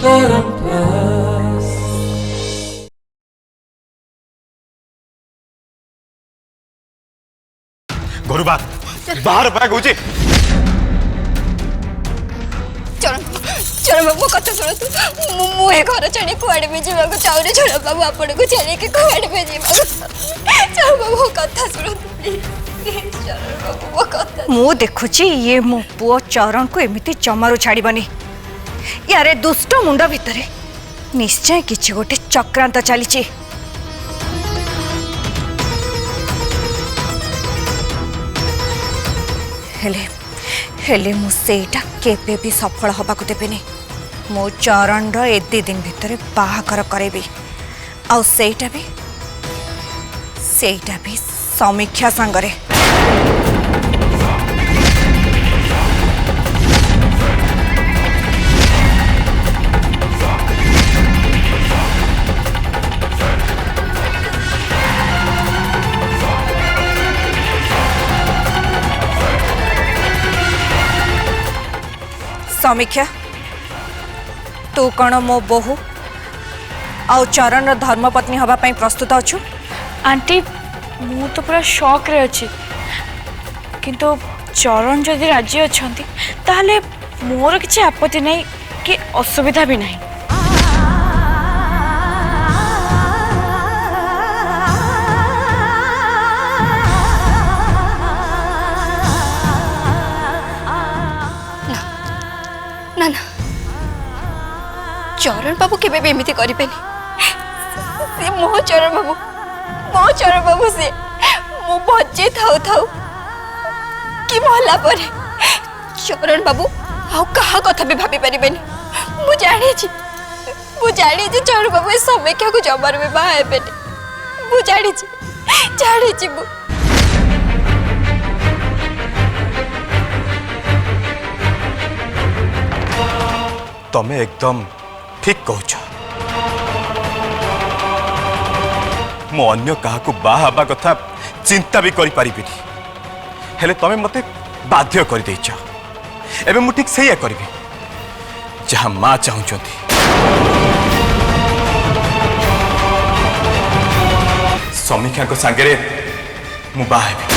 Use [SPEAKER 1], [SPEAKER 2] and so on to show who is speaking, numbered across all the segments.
[SPEAKER 1] घरू बाहर बाहर पाए कौचे
[SPEAKER 2] चरण चरण बाबू कथा शुणु मु ए घर छाड़ी कुआड़े भी जावाक चाहूनी चरण बाबू आपन को छाड़ी के कुआड़े भी जावाक चरण बाबू कथा शुणु चरण बाबू कथा
[SPEAKER 3] मु देखुची ये मो पुओ चरण को एमिति जमारू छाड़बनी यारे दुष्ट मुंड भितरे निश्चय किछि गोटे चक्रांत चलीची हेले हेले मु सेटा केबे भी सफल हबा को देबेनी मो चरण रो एदी दिन भितरे बाहाकर करेबी आ सेटा भी समीक्षा संगरे समीक्षा तू कौन मो बोहू आउ चरण धर्मपत्नी हवा पाई प्रस्तुत अच्छु
[SPEAKER 4] आंटी मु तो पूरा शॉक रे अच्छी किंतु चरण जदि राजी अच्छा ताहले मोर किसी आपत्ति नहीं कि असुविधा भी नहीं
[SPEAKER 2] ना ना चरण बाबू केबे भी एमिति करिबेनी से मो चरण बाबू से मो बच्चे थाउ थाउ कि महला परे चरण बाबू आउ कहा कथा भी भाभी परिबेनी मु जानी चरण बाबू ए समेक्षा को जमार में बाहा हेबेनी मु जानी मु
[SPEAKER 1] तमें एकदम ठीक कहछ मो अन्य काहाकू बाहा हबा कथा चिंता भी करि परिबिनी हेले तमें मते बाध्य कर देछ एबे मु ठीक सही करबी जहां मां चाहुचंती समीक्षा को संगरे मु बाहा हेबी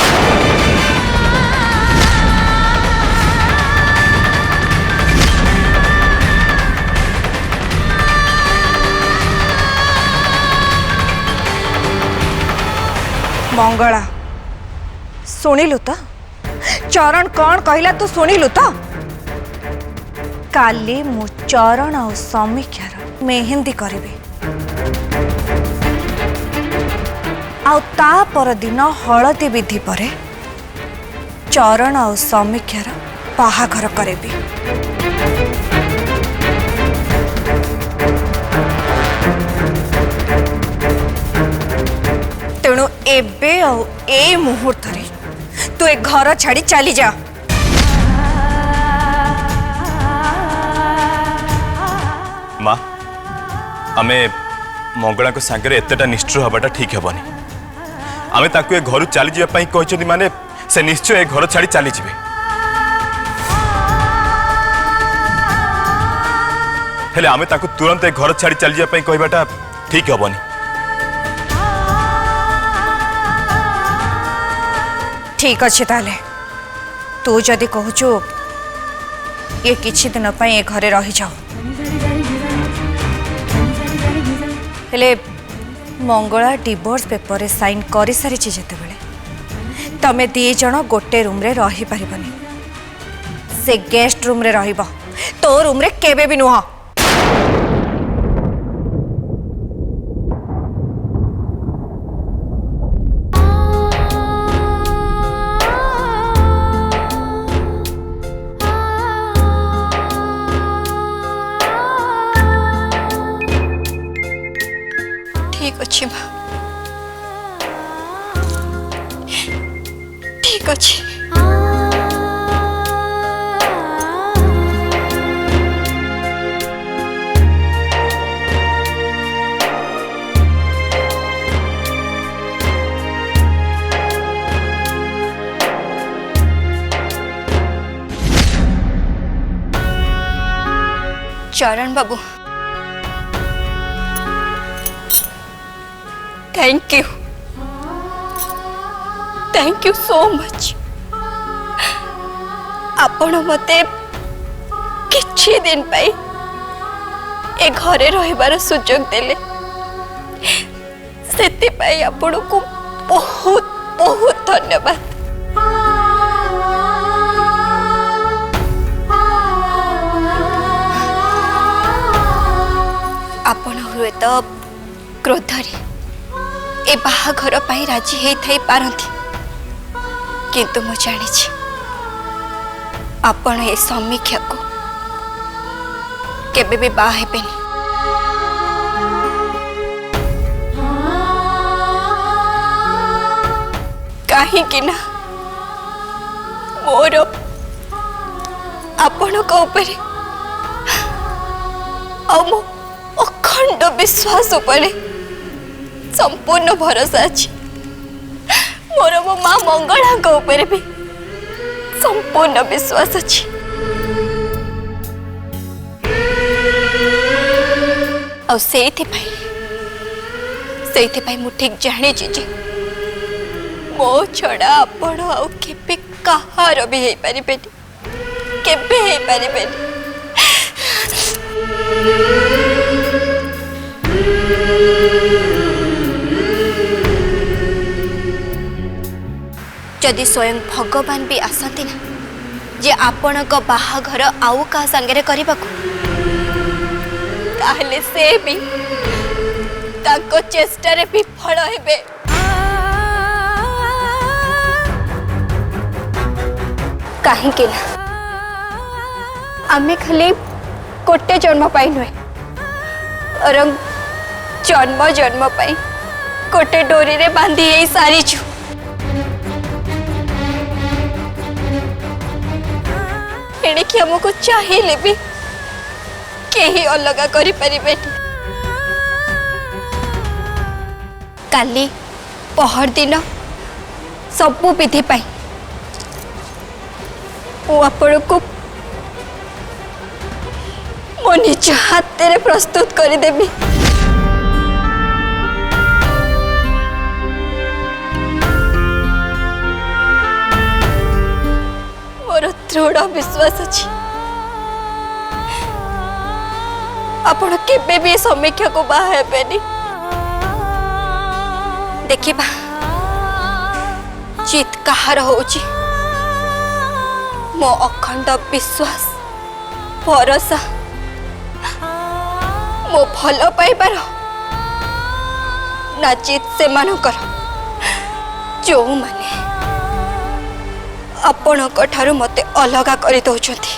[SPEAKER 3] मंगला शुणिलु तो चरण कौन कहला तू शुणिलु तो काली मु चरण और समीक्षार मेहंदी करी पर दिन हलदी विधि पर चरण और समीक्षार बाहाघर करी तेणु एबे ए मुहूर्त तू ए घर छाड़ी चली जा
[SPEAKER 1] माँ आमे मंगला को सांगरे एतेटा निष्ठुर हबाटा ठीक हेबनी आमे ताकू ए घर चली जिया पई कहचोदी माने से निश्चय ए घर छाड़ी चली जिवे हेले आमे ताकू तुरंत ए घर छाड़ी चली जिया पई कहबाटा ठीक हेबनी
[SPEAKER 3] ठीक अच्छे ताले तू जदि कहचु ये किछि दिन पर ए घरे रही जाओ हेले मंगला डिवोर्स पेपर रे साइन करि सारी जेते बेले तमे दी जण गोटे रूम रे रही परिबनी से गेस्ट रूम रे रहिबो तो रूम रे केबे भी नुह
[SPEAKER 2] ठीक अच्छे माँ ठीक अच्छे चरण बाबू थैंक यू सो मच। आपण मते किछि दिन पाई ए घरे रहिबार सुजोग देले सेति पाई आपण को बहुत बहुत धन्यवाद। आपण हुए तो क्रोधरे ए बाहाघर पाई राजी हे थाई पारंती, किंतु मु जानी आपण ए समीक्षा को केबे भी बाहा हेबेनी। कहीं ना मोर आपण को ऊपर मो अखंड विश्वास उपरे संपूर्ण भरोसा अच्छी। मोर मो माँ मंगला को ऊपर भी संपूर्ण विश्वास अच्छी। और से मु ठीक जानी जे मो छड़ा आपण आउ केबे कहार भी हे परिबेनी, केबे हे परिबेनी। जदि स्वयं भगवान भी आसती ना जे आपण को बाहाघर आउ का संगे करबा को, ताहले से भी ताको चेष्टा रे विफल हेबे। कहीं ना आमे खाली गोटे जन्म पाई नुहे और जन्म जन्म पाई गोटे डोरी रे बांधी हे सारी छु। एणिकी हमको चाहिए भी कहीं अलग करी परिबे। काली पहर दिन सबु विधि पाई आपण को मो निज हाथ रे प्रस्तुत करदेवी। मोर दृढ़ विश्वास अच्छी आपण केबे भी समीक्षा को बाहा हेबेनी। देखिबा जीत कहार होची। मो अखंड विश्वास भरोसा मो भल पाइबार ना जीत से मानकर जो माने आपण ठारू मते अलगा करी दउछंती।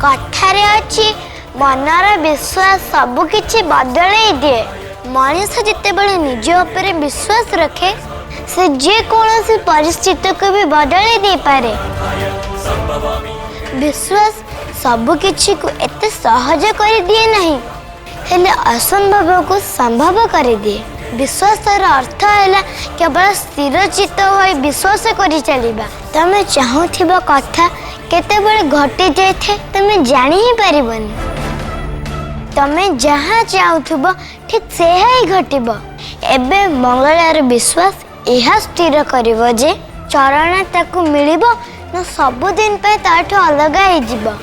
[SPEAKER 5] कथारे अच्छी मनर विश्वास सबु किछि बदलई दिए। मनीष जितेबाला निज उपरे विश्वास रखे से जे कौन परिस्थिति को भी बदलई दे पारे। विश्वास सबु किछि को एते सहज कर दिए नहीं, हेले असंभव को संभव कर दिए। विश्वास अर्थ है केवल स्थिर चित्त हो विश्वास कर चलिबा। तमे चाहूथिबा कथा केतेबेले घटी जाए तमे जानी ही पारिबनी। तमे जहाँ चाहूथिबो ठीक से ही घटिबो। एबे मंगलार विश्वास यह स्थिर करिवो जे चरण ताकू मिलिबो न सबुदिन पे ताठो अलग हो जिवो।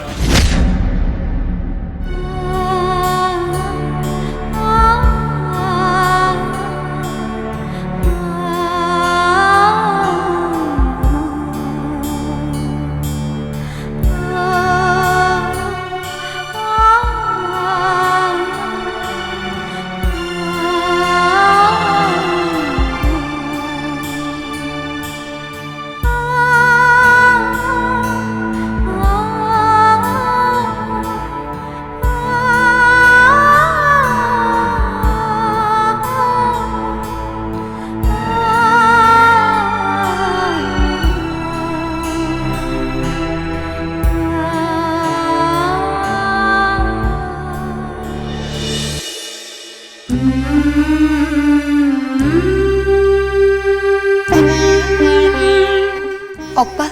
[SPEAKER 2] ଅପା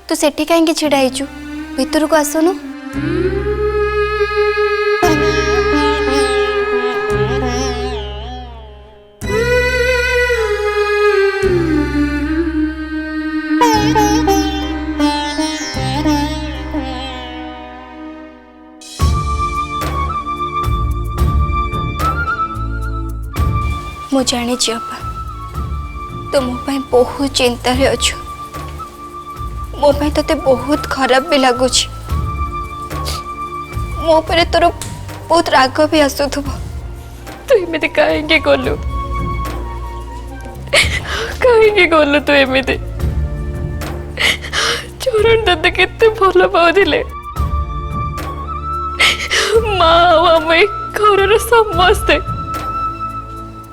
[SPEAKER 2] ତୁ ସେଠି କାହିଁକି ଛିଡ଼ା ହେଇଛୁ ଭିତରକୁ ଆସୁନୁ। ମୁଁ ଜାଣିଛି ଅପା ତୁ ମୋ ପାଇଁ ବହୁତ ଚିନ୍ତାରେ ଅଛୁ। ମୋ ପାଇଁ ତତେ ବହୁତ ଖରାପ ବି ଲାଗୁଛି। ମୋ ଉପରେ ତୋର ବହୁତ ରାଗ ବି ଆସୁଥିବ।
[SPEAKER 4] ତୁ ଏମିତି କାହିଁକି କଲୁ ତୁ ଏମିତି? ଚରଣ ତତେ କେତେ ଭଲ ପାଉଥିଲେ। ମା ଆଉ ଆମ ଏ ଘରର ସମସ୍ତେ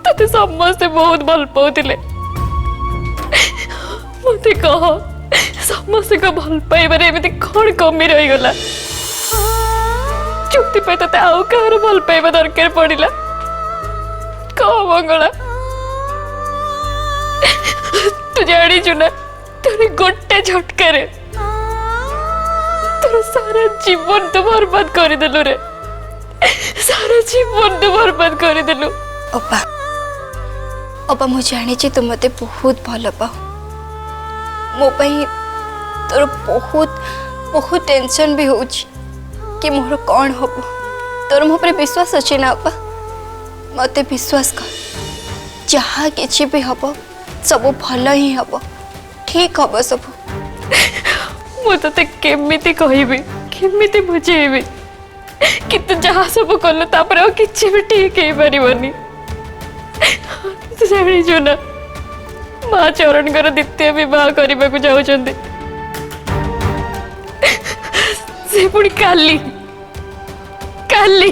[SPEAKER 4] ତତେ ସମସ୍ତେ ବହୁତ ଭଲ ପାଉଥିଲେ। ମତେ କହ ସମସ୍ତଙ୍କ ଭଲ ପାଇବାରେ ଏମିତି କଣ କମି ରହିଗଲା? ଚୁକ୍ତି ପାଇଁ ତତେ ଆଉ କାହାର ଭଲ ପାଇବା ଦରକାର ପଡିଲା? କହ ମଙ୍ଗଳା। ତୁ ଜାଣିଛୁ ନା ତୋର ଗୋଟେ ଝଟକାରେ ତୋର ସାରା ଜୀବନ ତୁ ବର୍ବାଦ କରିଦେଲୁ ରେ। ସାରା ଜୀବନ ତୁ ବର୍ବାଦ କରିଦେଲୁ।
[SPEAKER 2] ଅପା ମୁଁ ଜାଣିଛି ତୁ ମତେ ବହୁତ ଭଲ ପାଉ। ମୋ ପାଇଁ ତୋର ବହୁତ ଟେନସନ୍ ବି ହେଉଛି कि मोर कौन हम। तोर मो पर विश्वास अच्छे ना अपा? मत विश्वास कर जहाँ किसी भी हम सब भल ही हम, ठीक हम सब।
[SPEAKER 4] मुझे केमिति कहबी केमिति बुझेबी कि तू जहाँ सब कलु तापर किसी भी ठीक हो पारिबनी। तू जानिଛୁ ना माँ चरण द्वितीय विवाह करने को जाऊँच से पुणी काली काली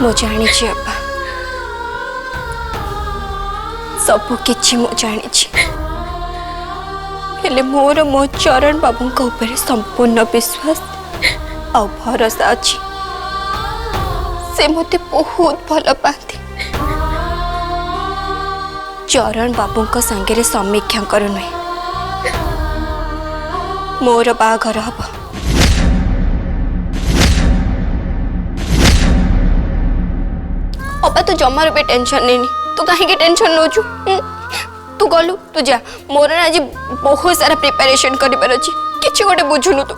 [SPEAKER 2] मु जानी अपा सब किछि मु जानी हेले मोर मो चरण बाबू ऊपर संपूर्ण विश्वास आ भरोसा अच्छी। से मते बहुत भल पाती। चरण बाबू संगे समीक्षा कर नुहे मोर बाघर हम। अपा तू जमार भी टेंशन नहीं। तू कहीं टेंशन नौचु? तू गलु तू जा। मोर आज बहुत सारा प्रिपरेशन कर किसी गोटे बुझुनु तू।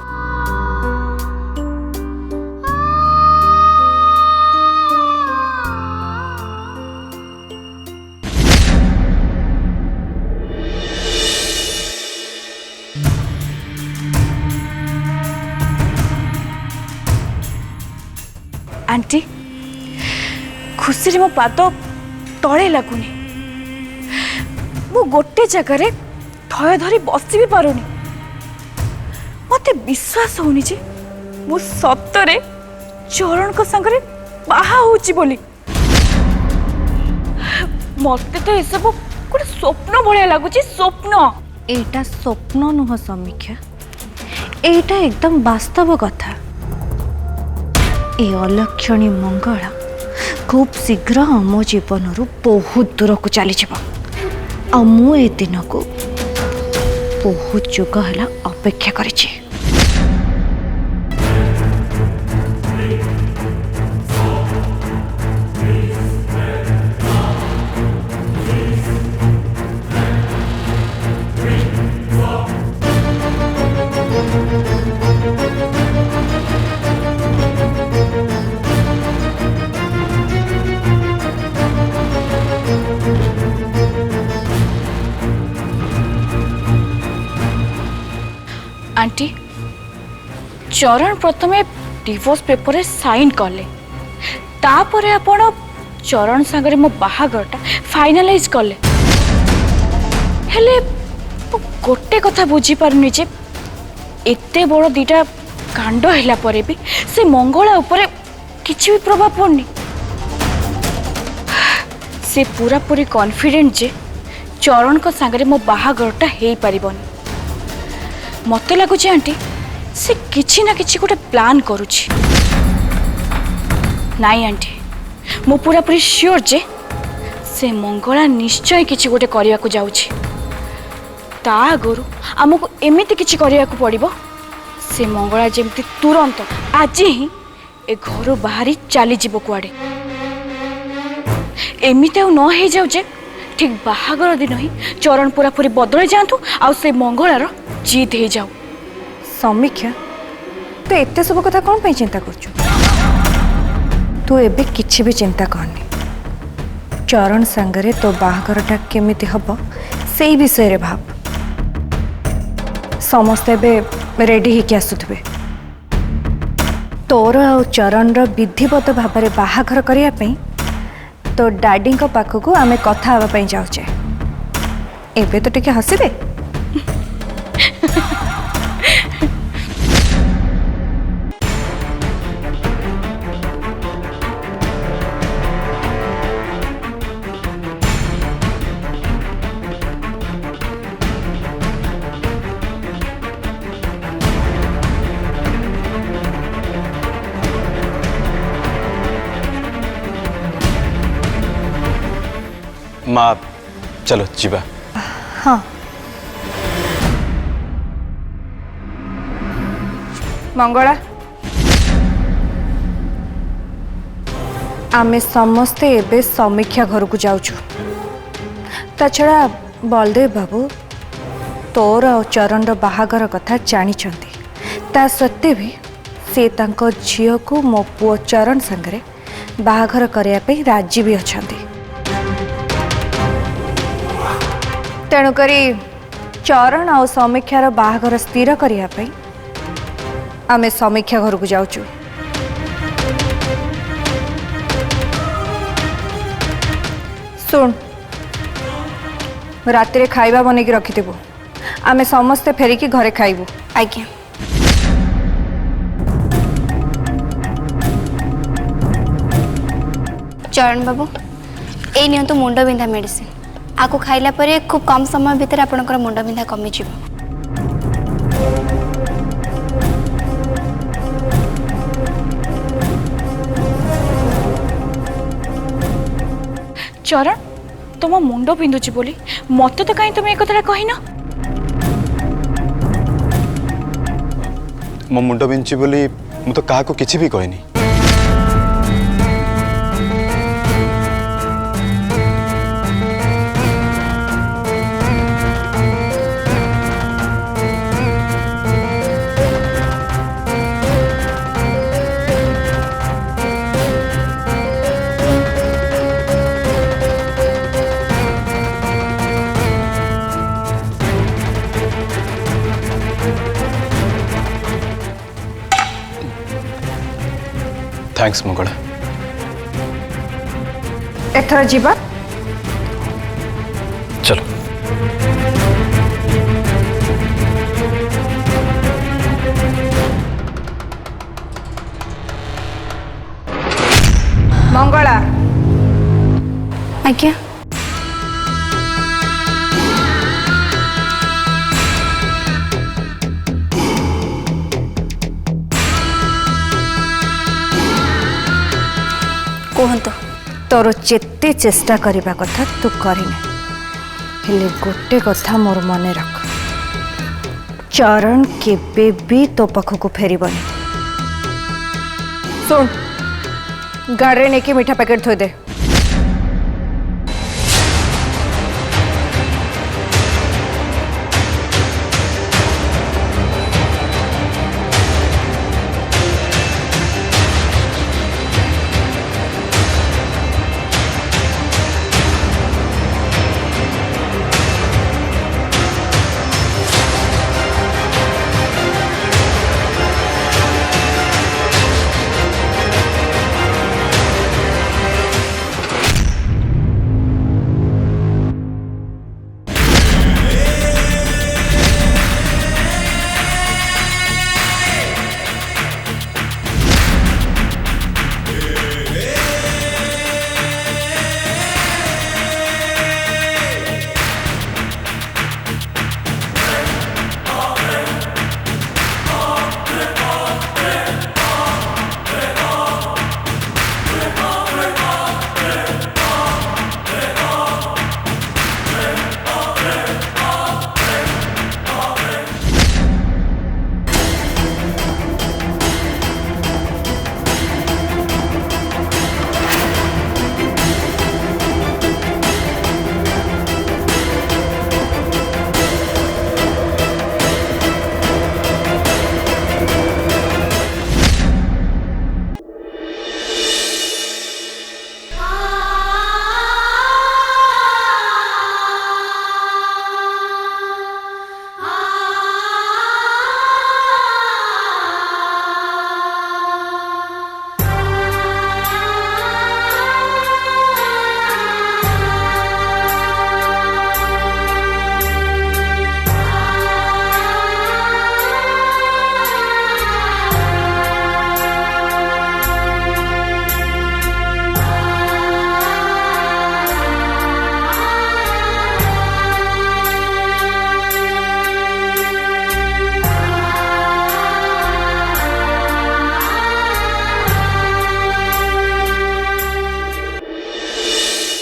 [SPEAKER 4] आंटी खुशी मो पाद तले लगुनि। मु गोटे जगार थय धरी बसी भी पारुनी। मते विश्वास होनी जे मु सतरे चरण को संगरे बाहा होची बोली। मते तो सब गोटे स्वप्न भलिया लागुची। स्वप्न
[SPEAKER 3] एटा स्वप्न नुह समीक्षा, एटा एकदम वास्तव कथा। ए अलक्षणी मंगला खूब शीघ्र आम जीवन बहुत दूर को चली आ मु ए दिन को बहुत जुग है अपेक्षा करिछि।
[SPEAKER 4] आंटी चरण प्रथमे डिवोर्स पेपर साइन कले तापरे आपण चरण सांगरे मो बाहागरटा फाइनलाइज कले हेले गोटे कथा बुझी पारुनी जे एते बड़ दीटा कांड हैला परे भी से मंगला उपरे किछि भी प्रभाव पड़नी से पूरा पूरी कॉन्फिडेंट जे चरण को सांगरे मो बाहागरटा हेई पारिबनी मते लागुची आंटी से किछि ना किछि गोटे प्लान करूछि नाई आंटी मु पूरा पूरी श्योर जे से मंगला निश्चय किछि गोटे करिया को जाउछि ता आगरु आमको एमिति किछि करिया को पड़िबो से मंगला जेमति तुरंत आज ही ए घर बाहरी चली जीव कुआडे एमिति आ न हे जाउ जे ठीक बाहागर दिन ही चरण पूरा पूरी बदल जातु आ से मंगलार जीत हो जाऊ
[SPEAKER 3] समीक्षा तो एते सब कथा कौन पे चिंता करछु तू एबे किछि भी चिंता करनी चरण संगरे तो बाहागरटा केमिति हबो सेई विषय रे भाव समस्ते बे रेडी ही के आसुथबे तोर आ चरण रो विधिवत भाव रे बाहागर करिया पई तो डैडी को पाखकू आमे कथा हवा पई जाउचे एबे तो टिके हसिबे
[SPEAKER 1] माँ चलो जीवा
[SPEAKER 3] हाँ मंगला आमे समस्ते एबे समीक्षा घर को जाउछु ता छड़ा बलदेव बाबू तोर और चरण रो बाहागर कथा जानिछंती ता सत्ते भी से तांको झियो को मो पुओ चरण संगरे बाहागर करिया पे राजी भी अछंती तेणुकरी चरण और समीक्षार बाहागर स्थिर करने आमे समीक्षा घर को जाऊँ सुन राति खाइबा बनैकी रखिथबु आमे समस्ते फेरिकी घरे खाइबु
[SPEAKER 2] आज्ञा चरण बाबू ए नियंतु मुंड बिंधा मेडिसिन आपको खाइला परे खूब कम समय भितर आपनकर मुंड बिंधा कमी जीव
[SPEAKER 4] चरण तुम मुंड बिंधुची बोली मत तो कहीं तुम एक कथा कही ना
[SPEAKER 1] मो मुंड बिंची बोली मु तो काहा को किछि भी कहनी थैंक्स मंगला
[SPEAKER 3] एथर जीवा
[SPEAKER 1] चलो
[SPEAKER 3] मंगला
[SPEAKER 2] आज्ञा कहतु
[SPEAKER 3] तोर जेते चेष्टा करबा कथा तू करिने हेले गोटे कथा मोर मने रख चरण केबे भी तो पाखक फेरबनी सुन गाड़ी नेकी मीठा पैकेट थोई दे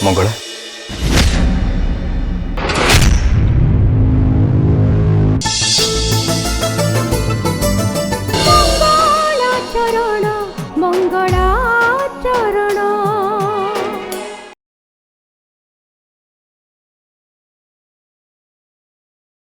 [SPEAKER 1] मंगला